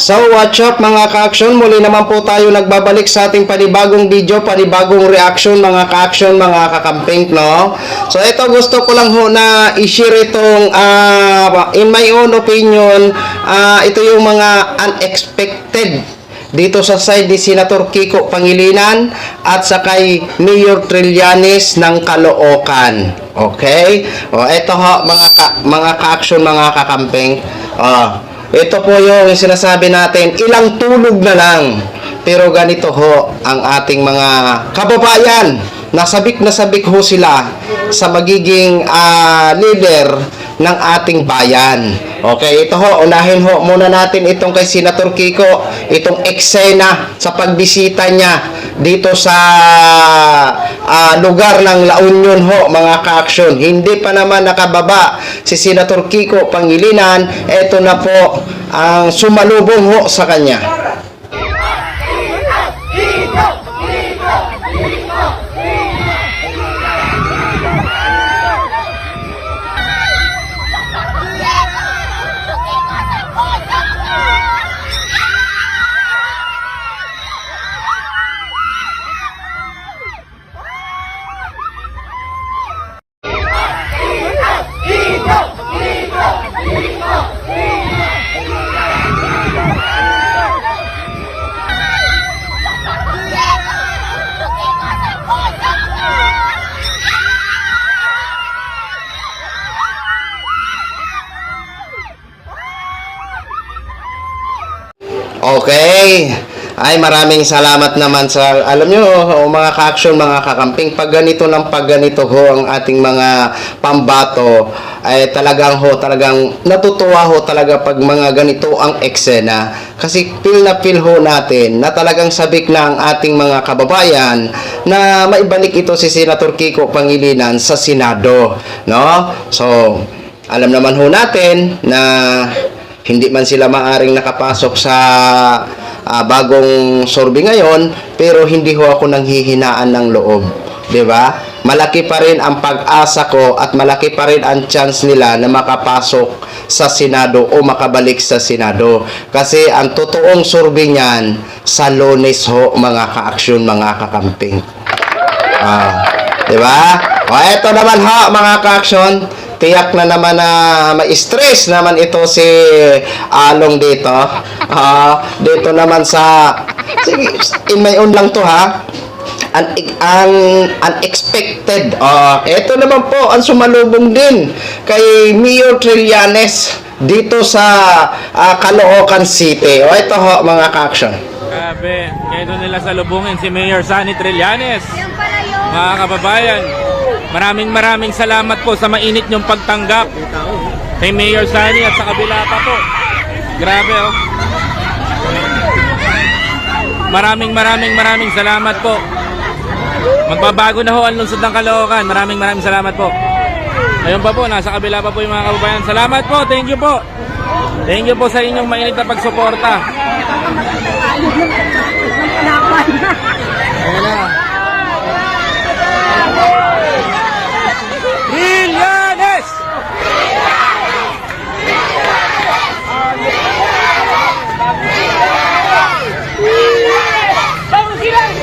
So what's up mga ka-action, muli naman po tayo nagbabalik sa ating panibagong video, panibagong reaction mga ka-action, mga kakamping, no? So ito gusto ko lang ho na i-share itong in my own opinion, ito yung mga unexpected dito sa side ni Senator Kiko Pangilinan at sa kay Mayor Trillanes ng Caloocan. Okay? O ito ho mga ka-action, mga kakamping. Ito po yung sinasabi natin, ilang tulog na lang. Pero ganito ho ang ating mga kababayan. Nasabik ho sila sa magiging leader ng ating bayan. Okay, ito ho, unahin ho muna natin itong kay Senator Kiko, itong eksena sa pagbisita niya dito sa lugar ng La Union ho, mga ka-action. Hindi pa naman nakababa si Senator Kiko Pangilinan, ito na po ang sumalubong ho sa kanya. Okay. Ay, maraming salamat naman sa, alam nyo, mga ka-action, mga kakamping, pag ganito ho ang ating mga pambato, ay talagang natutuwa ho talaga pag mga ganito ang eksena. Kasi feel ho natin na talagang sabik na ang ating mga kababayan na maibalik ito si Senator Kiko Pangilinan sa Senado, no? So, alam naman ho natin na hindi man sila maaring nakapasok sa bagong survey ngayon, pero hindi ho ako nanghihinaan ng loob, 'di ba? Malaki pa rin ang pag-asa ko at malaki pa rin ang chance nila na makapasok sa Senado o makabalik sa Senado. Kasi ang totoong survey niyan sa Lunes ho, mga ka-action, mga kakamping. 'Di ba? O eto naman ho, mga ka-action, tiyak na naman na ma-stress naman ito si Along dito. Dito naman sa, sige, in my own lang to ha, ang unexpected. Ito naman po ang sumalubong din kay Mayor Trillanes dito sa Caloocan City. O ito ho, mga ka-action. Grabe, ngayon nila salubungin si Mayor Sunny Trillanes. Mga kababayan, maraming salamat po sa mainit nyong pagtanggap kay Mayor Sunny at sa kabila pa po. Grabe oh. Maraming salamat po. Magbabago na ho ang lungsod ng Caloocan. Maraming salamat po. Ayun pa po, nasa kabila pa po yung mga kababayan. Salamat po, thank you po. Thank you po sa inyong mainit na pagsuporta. Ayan na. Trillanes! Vamos silang!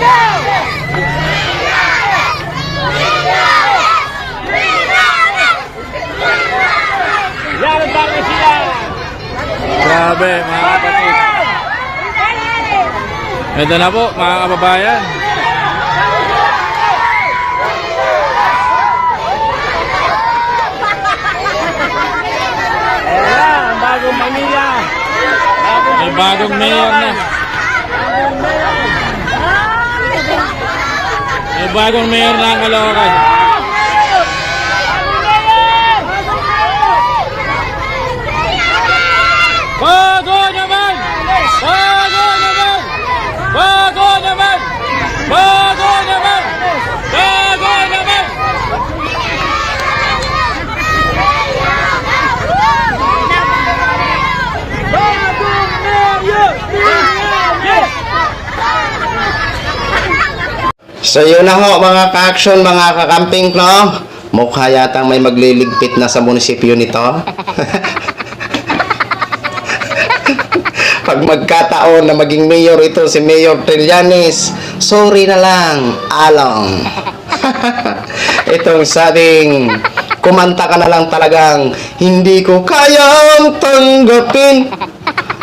Grabe, mga kapatid. Ito na po, mga kababayan. Ang bagong Manila. May bagong mayor na. May bagong mayor na ang Caloocan. Bago naman! Bago naman! Bago naman! Bago naman! Bago naman! Bagong mayor! So yun na ho, mga ka-action, mga kakamping, no? Mukha yatang may magliligpit na sa munisipyo nito. pag magkataon na maging mayor ito si Mayor Trillanes, sorry na lang, along. Itong sabing, kumanta ka na lang talagang, hindi ko kayang tanggapin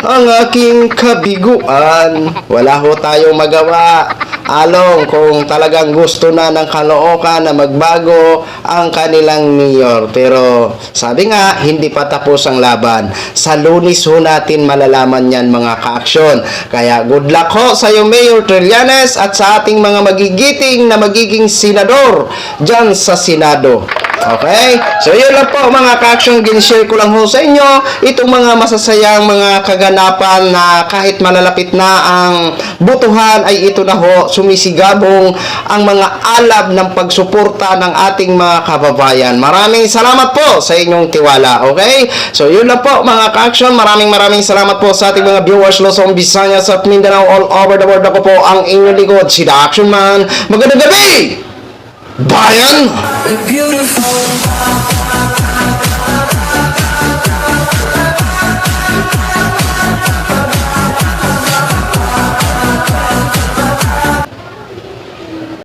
ang aking kabiguan. Wala ho tayong magawa. Along, kung talagang gusto na ng Caloocan na magbago ang kanilang mayor. Pero sabi nga, hindi pa tapos ang laban. Sa Lunes ho natin malalaman yan mga ka-aksyon. Kaya good luck ho sa iyo Mayor Trillanes at sa ating mga magigiting na magiging senador dyan sa Senado. Okay? So, yun lang po mga ka-action. Ginshare ko lang ho sa inyo itong mga masasayang mga kaganapan na kahit malalapit na ang butuhan ay ito na ho, sumisigabong ang mga alab ng pagsuporta ng ating mga kababayan. Maraming salamat po sa inyong tiwala. Okay? So, yun lang po mga ka-action. Maraming salamat po sa ating mga viewers Luzon, Visayas at Mindanao all over the world. Ako po ang inyong likod, si The Action Man. Magandang gabi! Bayan! Beautiful.